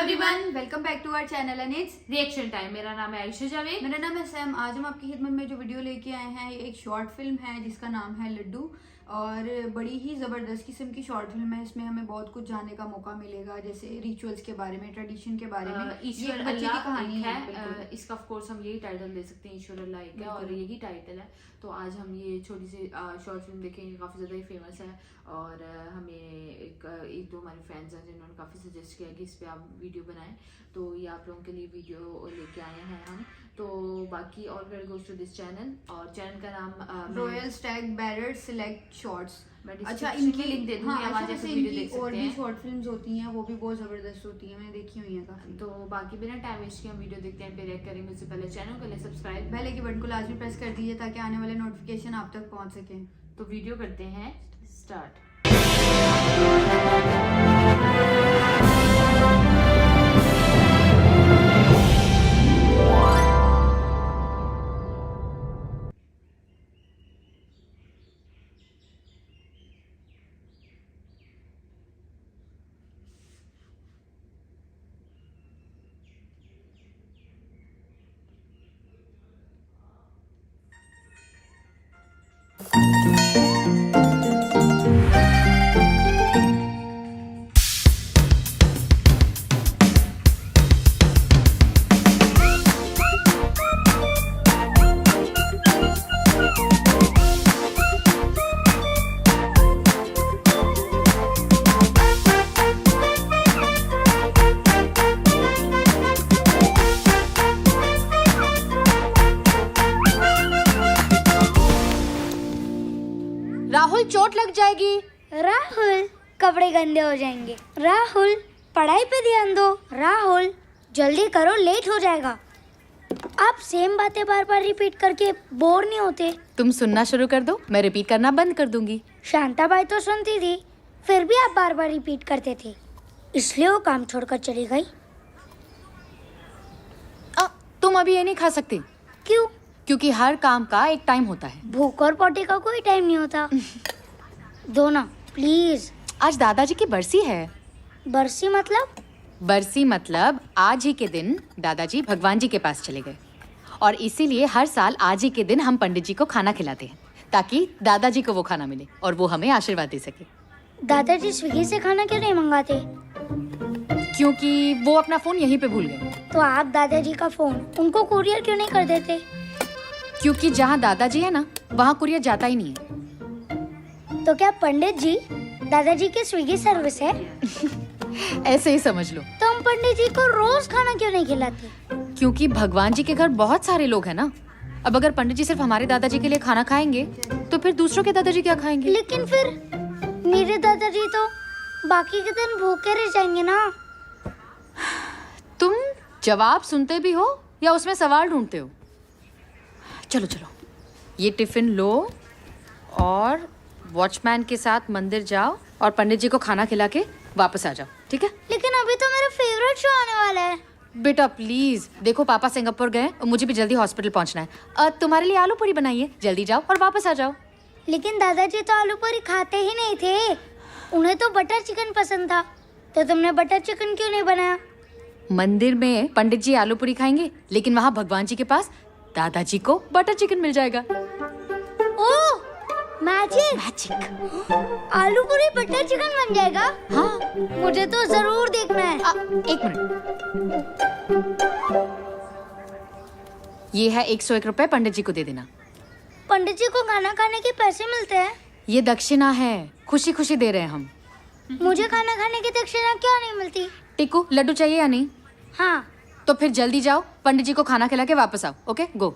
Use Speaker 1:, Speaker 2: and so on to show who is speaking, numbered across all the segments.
Speaker 1: Everyone,
Speaker 2: welcome back to our channel and it's
Speaker 1: reaction time. मेरा नाम है आयशा जावेद।
Speaker 2: मेरा नाम है सैम। आज हम आपकी खिदमत में जो वीडियो लेके आए हैं ये एक शॉर्ट फिल्म है जिसका नाम है लड्डू और बड़ी ही ज़बरदस्त किस्म की शॉर्ट फिल्म है। इसमें हमें बहुत कुछ जानने का मौका मिलेगा, जैसे रिचुअल्स के बारे में, ट्रेडिशन के बारे में।
Speaker 1: ईश्वर
Speaker 2: ये बच्चे की
Speaker 1: अल्लाह
Speaker 2: कहानी
Speaker 1: एक
Speaker 2: है।
Speaker 1: इसका ऑफ कोर्स हम यही टाइटल दे सकते हैं, ईश्वर अल्लाह एक है और यही टाइटल है। तो आज हम ये छोटी सी शॉर्ट फिल्म देखेंगे। काफ़ी ज़्यादा ही फेमस है और हमें एक दो हमारे फ्रेंड्स हैं जिन्होंने काफ़ी सजेस्ट किया कि इस पर आप वीडियो बनाएं, तो ये आप लोगों के लिए वीडियो लेके आए हैं हम। तो बाकी all credit goes to this channel और चैनल का नाम
Speaker 2: royal stag barrel select shorts.
Speaker 1: अच्छा, इनकी लिंक दे दूंगी, आप
Speaker 2: जैसे
Speaker 1: वीडियो देख सकते हैं।
Speaker 2: और भी शॉर्ट फिल्म्स होती हैं वो भी बहुत ज़बरदस्त होती हैं, मैंने देखी हुई हैं काफ़ी।
Speaker 1: तो बाकी बिना टाइम वेस्ट के हम वीडियो देखते हैं, रिएक्ट करेंगे। उससे पहले चैनल को ले सब्सक्राइब,
Speaker 2: बेल के बटन को लाजमी प्रेस कर दीजिए ताकि आने वाले नोटिफिकेशन आप तक पहुंच सके।
Speaker 1: तो वीडियो करते हैं स्टार्ट।
Speaker 3: राहुल, चोट लग जाएगी।
Speaker 4: राहुल, कपड़े गंदे हो जाएंगे। राहुल, पढ़ाई पे ध्यान दो। राहुल, जल्दी करो, लेट हो जाएगा। आप सेम बातें बार बार रिपीट करके बोर नहीं होते?
Speaker 3: तुम सुनना शुरू कर दो, मैं रिपीट करना बंद कर दूंगी।
Speaker 4: शांताबाई तो सुनती थी, फिर भी आप बार बार रिपीट करते थे, इसलिए वो काम छोड़कर चली गई।
Speaker 3: तुम अभी ये नहीं खा सकती।
Speaker 4: क्यों?
Speaker 3: क्योंकि हर काम का एक टाइम होता है।
Speaker 4: भूख और पोटी का कोई टाइम नहीं होता। दो ना प्लीज।
Speaker 3: आज दादाजी की बरसी है।
Speaker 4: बरसी मतलब?
Speaker 3: बरसी मतलब आज ही के दिन दादाजी भगवान जी के पास चले गए और इसीलिए हर साल आज ही के दिन हम पंडित जी को खाना खिलाते हैं ताकि दादाजी को वो खाना मिले और वो हमें आशीर्वाद दे सके।
Speaker 4: दादाजी स्विगी से खाना क्यों नहीं मंगाते?
Speaker 3: क्योंकि वो अपना फोन यहीं पे भूल गए।
Speaker 4: तो आप दादाजी का फोन उनको कुरियर क्यों नहीं कर देते?
Speaker 3: क्योंकि जहाँ दादाजी है ना वहाँ कुरियर जाता ही नहीं है।
Speaker 4: तो क्या पंडित जी दादाजी की स्विगी सर्विस है?
Speaker 3: ऐसे ही समझ लो।
Speaker 4: तो हम पंडित जी को रोज खाना क्यों नहीं खिलाते?
Speaker 3: क्योंकि भगवान जी के घर बहुत सारे लोग हैं ना। अब अगर पंडित जी सिर्फ हमारे दादाजी के लिए खाना खाएंगे तो फिर दूसरों के दादाजी क्या खाएंगे?
Speaker 4: लेकिन फिर मेरे दादाजी तो बाकी के दिन भूखे रह जाएंगे ना।
Speaker 3: तुम जवाब सुनते भी हो या उसमें सवाल ढूंढते हो? चलो चलो, ये टिफिन लो और वॉचमैन के साथ मंदिर जाओ और पंडित जी को खाना खिला के वापस आ जाओ, ठीक है?
Speaker 4: लेकिन अभी तो मेरा फेवरेट शो आने वाला है।
Speaker 3: बेटा प्लीज देखो, पापा सिंगापुर गए और मुझे भी जल्दी हॉस्पिटल पहुंचना है। तुम्हारे लिए आलू पूरी बनाइए, जल्दी जाओ और वापस आ जाओ।
Speaker 4: लेकिन दादाजी तो आलू पूरी खाते ही नहीं थे, उन्हें तो बटर चिकन पसंद था। तो तुमने बटर चिकन क्यों नहीं बनाया?
Speaker 3: मंदिर में पंडित जी आलू पूरी खाएंगे लेकिन वहाँ भगवान जी के पास दादाजी को बटर चिकन मिल जाएगा।
Speaker 4: ओह, मैजिक!
Speaker 3: मैजिक!
Speaker 4: आलू पूरी बटर चिकन बन जाएगा?
Speaker 3: हाँ,
Speaker 4: मुझे तो जरूर देखना है।
Speaker 3: एक मिनट, ये है 101 रुपए, पंडित जी को दे देना।
Speaker 4: पंडित जी को खाना खाने के पैसे मिलते हैं?
Speaker 3: ये दक्षिणा है, खुशी खुशी दे रहे हैं हम।
Speaker 4: मुझे खाना खाने की दक्षिणा क्यों नहीं मिलती?
Speaker 3: टिकू, लड्डू चाहिए या नहीं?
Speaker 4: हाँ।
Speaker 3: तो फिर जल्दी जाओ, पंडित जी को खाना खिला के वापस आओ। Okay, go.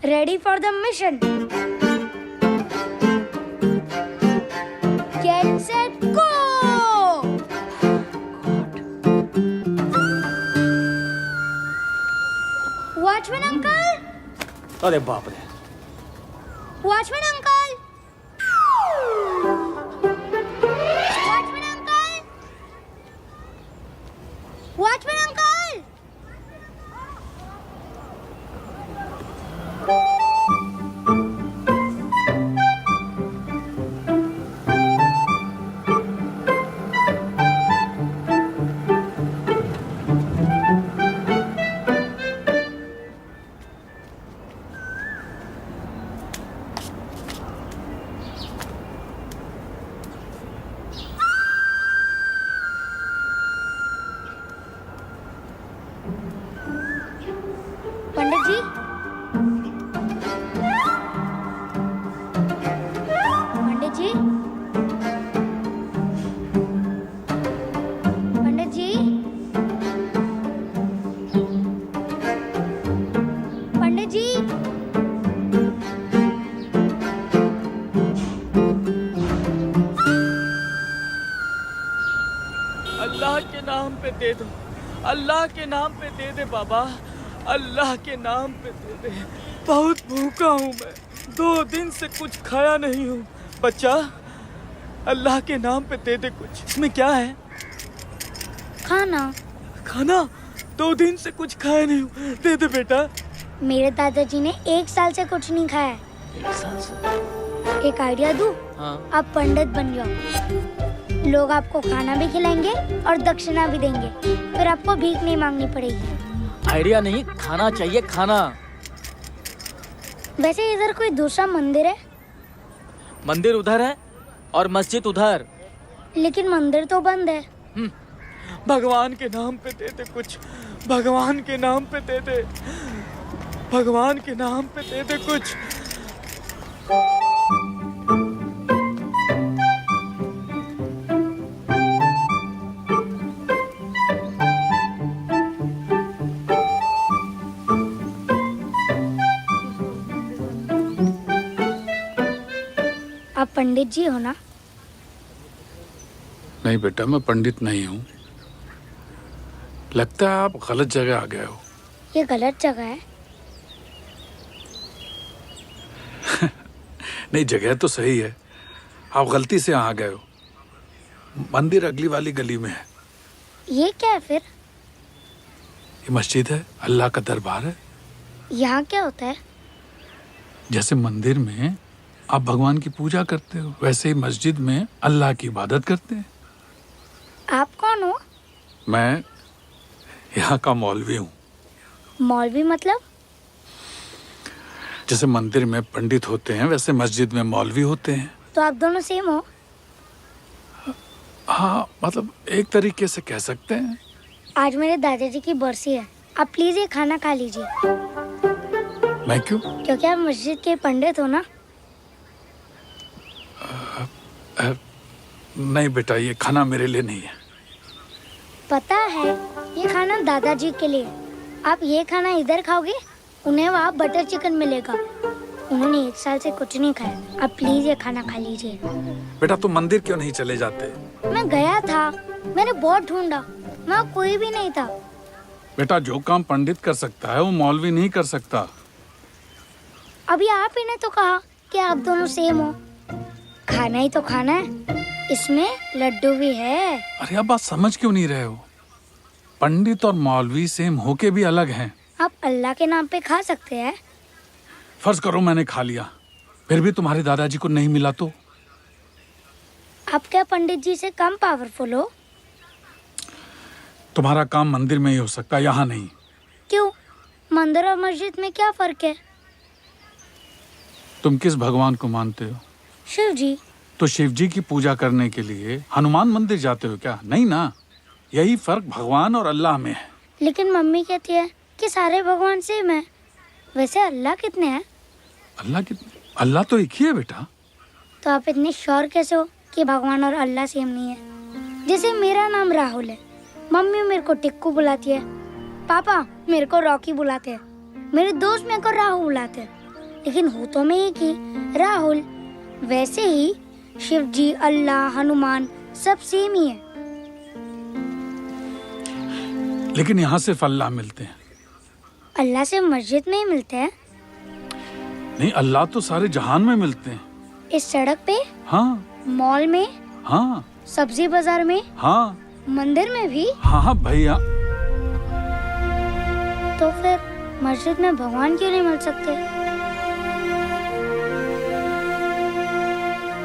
Speaker 4: Ready for the mission. Get set go. Watchman uncle!
Speaker 5: अरे बाप रे!
Speaker 4: Watchman uncle! Watchman uncle! Watchman uncle!
Speaker 5: अल्लाह के नाम पे दे दो, अल्लाह के नाम पे दे दे बाबा, अल्लाह के नाम पे दे दे। बहुत भूखा हूँ मैं, 2 दिन से कुछ खाया नहीं हूँ। बच्चा, अल्लाह के नाम पे दे दे कुछ। इसमें क्या है?
Speaker 4: खाना।
Speaker 5: खाना? 2 दिन से कुछ खाया नहीं हूँ, दे दे बेटा।
Speaker 4: मेरे दादाजी ने 1 साल से कुछ नहीं खाया है।
Speaker 5: 1 साल से?
Speaker 4: एक आइडिया दूं?
Speaker 5: हाँ।
Speaker 4: आप पंडित बन जाओ, लोग आपको खाना भी खिलाएंगे और दक्षिणा भी देंगे, फिर आपको भीख नहीं मांगनी पड़ेगी।
Speaker 5: आइडिया नहीं, खाना चाहिए, खाना।
Speaker 4: वैसे इधर कोई दूसरा मंदिर है?
Speaker 5: मंदिर उधर है और मस्जिद उधर।
Speaker 4: लेकिन मंदिर तो बंद है।
Speaker 5: भगवान के नाम पे दे दे कुछ, भगवान के नाम पे दे दे, भगवान के नाम पे दे दे कुछ।
Speaker 4: आप पंडित जी हो ना?
Speaker 6: नहीं बेटा, मैं पंडित नहीं हूँ। लगता है आप गलत जगह आ गए हो।
Speaker 4: ये गलत जगह है।
Speaker 6: नहीं, जगह तो सही है, आप गलती से आ गए हो। मंदिर अगली वाली गली में है।
Speaker 4: ये क्या है फिर?
Speaker 6: ये मस्जिद है, अल्लाह का दरबार है।
Speaker 4: यहाँ क्या होता है?
Speaker 6: जैसे मंदिर में आप भगवान की पूजा करते हो, वैसे ही मस्जिद में अल्लाह की इबादत करते हैं।
Speaker 4: आप कौन हो?
Speaker 6: मैं यहाँ का मौलवी हूँ।
Speaker 4: मौलवी मतलब?
Speaker 6: जैसे मंदिर में पंडित होते हैं, वैसे मस्जिद में मौलवी होते हैं।
Speaker 4: तो आप दोनों सेम हो?
Speaker 6: हाँ, मतलब एक तरीके से कह सकते हैं।
Speaker 4: आज मेरे दादाजी की बरसी है, आप प्लीज ये खाना खा लीजिए।
Speaker 6: मैं क्यों?
Speaker 4: क्योंकि आप मस्जिद के पंडित हो ना।
Speaker 6: नहीं बेटा, ये खाना मेरे लिए नहीं है।
Speaker 4: पता है, ये खाना दादाजी के लिए। आप ये खाना इधर खाओगे, उन्हें वहाँ बटर चिकन मिलेगा। उन्होंने 1 साल से कुछ नहीं खाया। आप प्लीज ये खाना खा लीजिए।
Speaker 6: बेटा, तुम मंदिर क्यों नहीं चले जाते?
Speaker 4: मैं गया था, मैंने बहुत ढूंढा, वहाँ कोई भी नहीं था।
Speaker 6: बेटा, जो काम पंडित कर सकता है वो मौलवी नहीं कर सकता।
Speaker 4: अभी आप ही ने तो कहा कि आप दोनों सेम हो। खाना ही तो खाना है, इसमें लड्डू भी है।
Speaker 6: अरे आप बात समझ क्यों नहीं रहे हो? पंडित और मौलवी सेम होके भी अलग हैं।
Speaker 4: आप अल्लाह के नाम पे खा सकते हैं।
Speaker 6: फर्ज करो मैंने खा लिया, फिर भी तुम्हारे दादाजी को नहीं मिला तो?
Speaker 4: आप क्या पंडित जी से कम पावरफुल हो?
Speaker 6: तुम्हारा काम मंदिर में ही हो सकता है, यहाँ नहीं।
Speaker 4: क्यों? मंदिर और मस्जिद में क्या फर्क है?
Speaker 6: तुम किस भगवान को मानते हो?
Speaker 4: शिव जी।
Speaker 6: तो शिव जी की पूजा करने के लिए हनुमान मंदिर जाते हो क्या? नहीं ना। यही फर्क भगवान और अल्लाह में है।
Speaker 4: लेकिन मम्मी कहती है कि सारे भगवान सेम है। वैसे अल्लाह कितने हैं?
Speaker 6: अल्लाह कितने? अल्लाह तो एक ही है बेटा।
Speaker 4: तो आप इतने श्योर कैसे हो कि भगवान और अल्लाह सेम नहीं है? जैसे मेरा नाम राहुल है, मम्मी मेरे को टिक्कू बुलाती है, पापा मेरे को रॉकी बुलाते हैं, मेरे दोस्त मेरे को राहुल बुलाते हैं, लेकिन हो तो मैं एक ही, राहुल। वैसे ही शिव जी, अल्लाह, हनुमान सब सेम ही है।
Speaker 6: लेकिन यहाँ सिर्फ अल्लाह मिलते हैं।
Speaker 4: अल्लाह से मस्जिद में ही मिलते हैं?
Speaker 6: नहीं, अल्लाह तो सारे जहान में मिलते हैं।
Speaker 4: इस सड़क पे?
Speaker 6: हाँ।
Speaker 4: मॉल में?
Speaker 6: हाँ।
Speaker 4: सब्जी बाजार में?
Speaker 6: हाँ।
Speaker 4: मंदिर में भी?
Speaker 6: हाँ हाँ भैया।
Speaker 4: तो फिर मस्जिद में भगवान क्यों नहीं मिल सकते?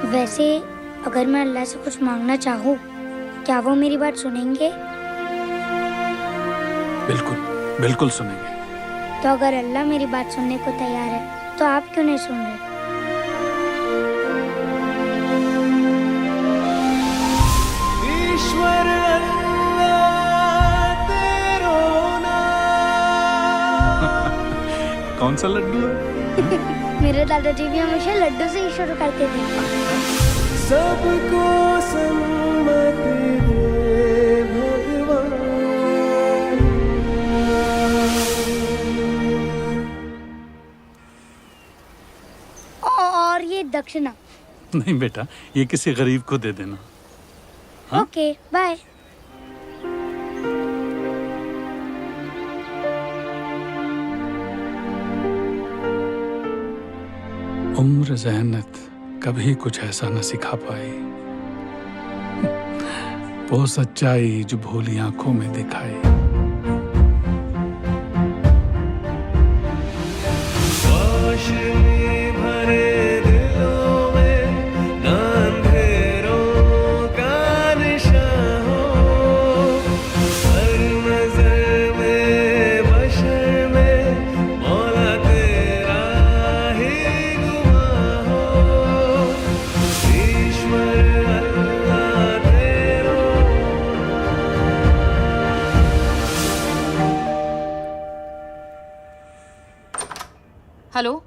Speaker 4: वैसे अगर मैं अल्लाह से कुछ मांगना चाहूँ, क्या वो मेरी बात सुनेंगे?
Speaker 6: बिल्कुल बिल्कुल सुनेंगे।
Speaker 4: तो अगर अल्लाह मेरी बात सुनने को तैयार है, तो आप क्यों नहीं सुन रहे?
Speaker 5: ईश्वर अल्लाह तेरो नाम।
Speaker 6: कौन सा लड्डू है?
Speaker 4: मेरे दादाजी भी हमेशा लड्डू से ही शुरू करते थे।
Speaker 5: सबको सम्मत दे भगवान।
Speaker 4: और ये दक्षिणा।
Speaker 6: नहीं बेटा, ये किसी गरीब को दे देना। हाँ?
Speaker 4: Okay, bye.
Speaker 6: उम्र ज़हनत कभी कुछ ऐसा न सिखा पाई, वो सच्चाई जो भोली आंखों में दिखाई।
Speaker 3: हेलो,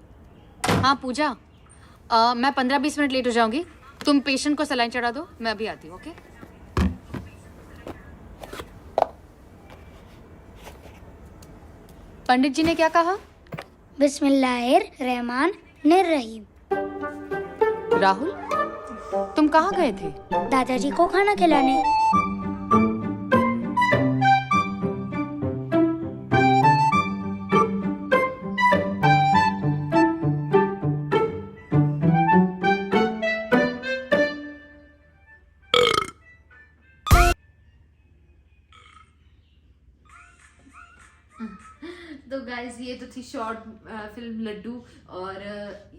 Speaker 3: हाँ पूजा, मैं 15-20 मिनट लेट हो जाऊंगी। तुम पेशेंट को सलाइन चढ़ा दो, मैं अभी आती हूँ। ओके। पंडित जी ने क्या कहा?
Speaker 4: बिस्मिल्लाहिर्रहमानिर्रहीम।
Speaker 3: राहुल, तुम कहाँ गए थे?
Speaker 4: दादाजी को खाना खिलाने।
Speaker 1: तो गाइस ये तो थी शॉर्ट फिल्म लड्डू। और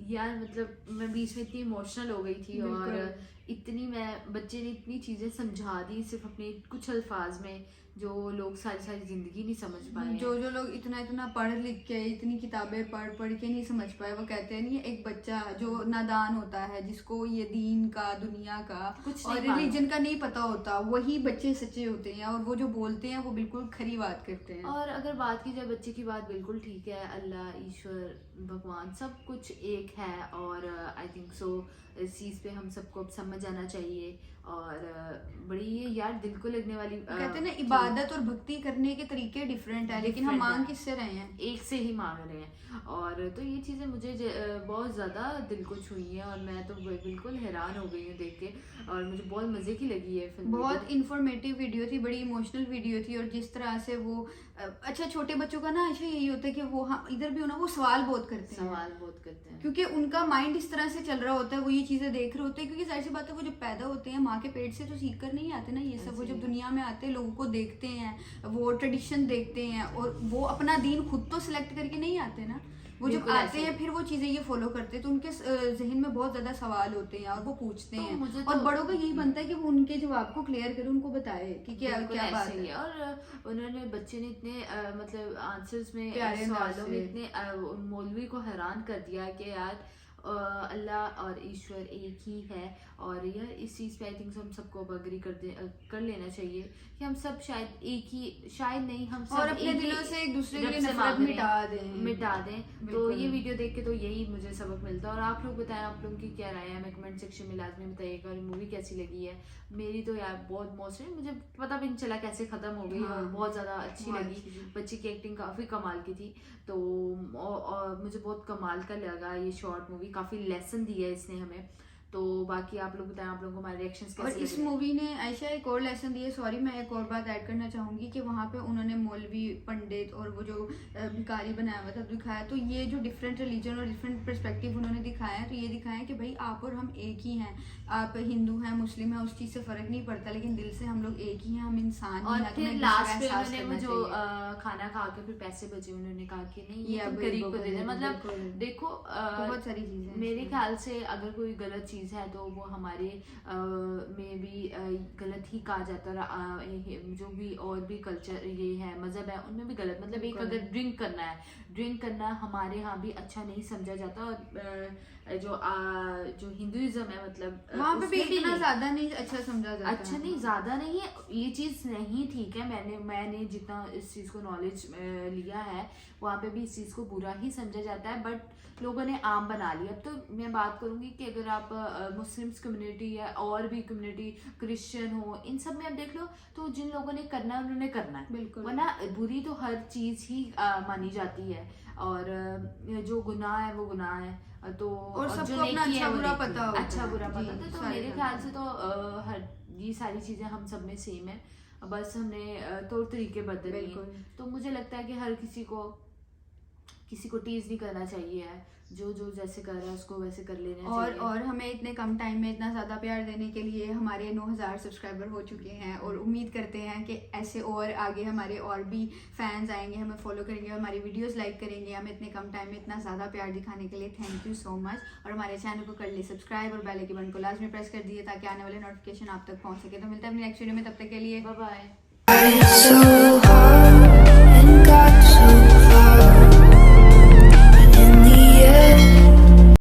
Speaker 1: यार मतलब मैं बीच में इतनी इमोशनल हो गई थी और इतनी बच्चे ने इतनी चीज़ें समझा दी सिर्फ अपने कुछ अल्फाज में, जो लोग सारी सारी जिंदगी नहीं समझ पाए।
Speaker 2: जो लोग इतना पढ़ लिख के, इतनी किताबें पढ़ के नहीं समझ पाए, वो कहते हैं नहीं, एक बच्चा जो नादान होता है, जिसको ये दीन का, दुनिया का
Speaker 1: कुछ
Speaker 2: और
Speaker 1: नहीं
Speaker 2: रिलीजन का नहीं पता होता, वही बच्चे सच्चे होते हैं और वो जो बोलते हैं वो बिल्कुल खरी बात करते हैं।
Speaker 1: और अगर बात की जाए बच्चे की, बात बिल्कुल ठीक है। अल्लाह, ईश्वर, भगवान सब कुछ एक है और आई थिंक सो इस चीज़ पे हम सबको अब समझ आना चाहिए। और बड़ी ये यार दिल को लगने वाली
Speaker 2: कहते हैं ना, इबादत और भक्ति करने के तरीके डिफरेंट है, लेकिन हम मांग किससे रहे हैं?
Speaker 1: एक से ही मांग रहे हैं। और तो ये चीज़ें मुझे बहुत ज़्यादा दिल को छुई हैं और मैं तो बिल्कुल हैरान हो गई हूँ देख के। और मुझे बहुत मज़े की लगी है फिल्म।
Speaker 2: बहुत इन्फॉर्मेटिव वीडियो थी, बड़ी इमोशनल वीडियो थी। और जिस तरह से वो अच्छा, छोटे बच्चों का ना अच्छा यही होता है कि वो, हाँ इधर भी हो ना, वो सवाल बहुत करते हैं क्योंकि उनका माइंड इस तरह से चल रहा होता है, वो ये चीज़ें देख रहे होते हैं। क्योंकि जाहिर सी बात है, वो जब पैदा होते हैं माँ के पेट से तो सीख कर नहीं आते ना ये सब। वो जब दुनिया में आते हैं, लोगों को देखते हैं, वो ट्रेडिशन देखते हैं और वो अपना दीन खुद तो सिलेक्ट करके नहीं आते ना। वो जब आते हैं फिर वो चीज़ें ये फॉलो करते हैं, तो उनके जहन में बहुत ज़्यादा सवाल होते हैं और वो पूछते हैं। और बड़ों का यही बनता है कि वो उनके जवाब को क्लियर करे, उनको बताए कि क्या बात है।
Speaker 1: और उन्होंने, बच्चे ने इतने मतलब आंसर्स में,
Speaker 2: प्यारे
Speaker 1: सवालों में इतने मौलवी को हैरान कर दिया कि यार अल्लाह और ईश्वर एक ही है। और यार इस चीज़ पे आई थिंक हम सबको अब अग्री कर लेना चाहिए कि हम सब शायद एक ही, शायद नहीं, हम सब
Speaker 2: और अपने दिलों से एक दूसरे के लिए नफरत मिटा दें।
Speaker 1: तो ये वीडियो देख के तो यही मुझे सबक मिलता है। और आप लोग बताएं, आप लोगों की क्या राय है, हमें कमेंट सेक्शन में लाजमी बताइएगा। और मूवी कैसी लगी है? मेरी तो यार बहुत मौसम, मुझे पता भी नहीं चला कैसे ख़त्म हो गई। और बहुत ज़्यादा अच्छी लगी, बच्ची की एक्टिंग काफ़ी कमाल की थी। तो और मुझे बहुत कमाल का लगा ये शॉर्ट मूवी, काफ़ी लेसन दिया है इसने हमें। तो बाकी आप लोग बताएं, आप लोगों को हमारे रिएक्शंस कैसे
Speaker 2: और
Speaker 1: लगे?
Speaker 2: इस मूवी ने आयशा एक और लेसन दिया। सॉरी, मैं एक और बात ऐड करना चाहूँगी कि वहाँ पे उन्होंने मौलवी, पंडित और वो जो भिखारी बनाया हुआ था दिखाया। तो ये जो डिफरेंट रिलीजन और डिफरेंट पर्सपेक्टिव उन्होंने दिखाया है, तो ये दिखाया कि भाई आप और हम एक ही हैं। आप हिंदू हैं, मुस्लिम हैं, उस चीज़ से फ़र्क नहीं पड़ता, लेकिन दिल से हम लोग एक ही हैं, हम इंसान।
Speaker 1: और फिर लास्ट में उन्होंने जो खाना खा के फिर पैसे बचे, उन्होंने कहा कि नहीं ये तुम गरीब को दे दे। मतलब देखो
Speaker 2: बहुत सारी चीज़ें
Speaker 1: मेरे ख्याल से अगर कोई गलत चीज़ है तो वो हमारे में भी गलत ही कहा जाता है। जो भी और भी कल्चर ये है, मज़हब है, उनमें भी गलत। मतलब एक अगर ड्रिंक करना हमारे यहाँ भी अच्छा नहीं समझा जाता। और जो हिंदुइज्म है, मतलब
Speaker 2: वहाँ पे भी इतना ज़्यादा नहीं अच्छा समझा जाता।
Speaker 1: अच्छा नहीं, ज़्यादा नहीं है, ये चीज़ नहीं ठीक है। मैंने जितना इस चीज़ को नॉलेज लिया है, वहाँ पे भी इस चीज़ को बुरा ही समझा जाता है, बट लोगों ने आम बना लिया। अब तो मैं बात करूँगी कि अगर आप मुस्लिम्स कम्युनिटी या और भी कम्युनिटी, क्रिश्चियन हो, इन सब में आप देख लो, तो जिन लोगों ने करना है उन्होंने करना है,
Speaker 2: बिल्कुल।
Speaker 1: वरना बुरी तो हर चीज़ ही मानी जाती है। और जो गुनाह है वो गुनाह है। तो
Speaker 2: और सबको अपना अच्छा बुरा पता होता है।
Speaker 1: अच्छा बुरा पता होता है। तो मेरे
Speaker 2: सारे
Speaker 1: ख्याल से तो हर ये सारी चीज़ें हम सब में सेम है, बस हमने तौर तरीके बदले हैं। तो मुझे लगता है कि हर किसी को टीज नहीं करना चाहिए है। जो जो जैसे कर रहा है उसको वैसे कर लेना
Speaker 2: और
Speaker 1: चाहिए।
Speaker 2: और हमें इतने कम टाइम में इतना ज़्यादा प्यार देने के लिए हमारे 9000 सब्सक्राइबर हो चुके हैं और उम्मीद करते हैं कि ऐसे और आगे हमारे और भी फैंस आएंगे, हमें फॉलो करेंगे, हमारी वीडियोस लाइक करेंगे। हमें इतने कम टाइम में इतना ज़्यादा प्यार दिखाने के लिए थैंक यू सो मच। और हमारे चैनल को कर लिए सब्सक्राइब और बेल के बटन को लाजमी प्रेस कर दिए ताकि आने वाले नोटिफिकेशन आप तक पहुँच सके। तो मिलते हैं अपनी नेक्स्ट वीडियो में, तब तक के लिए
Speaker 1: बाय बाय।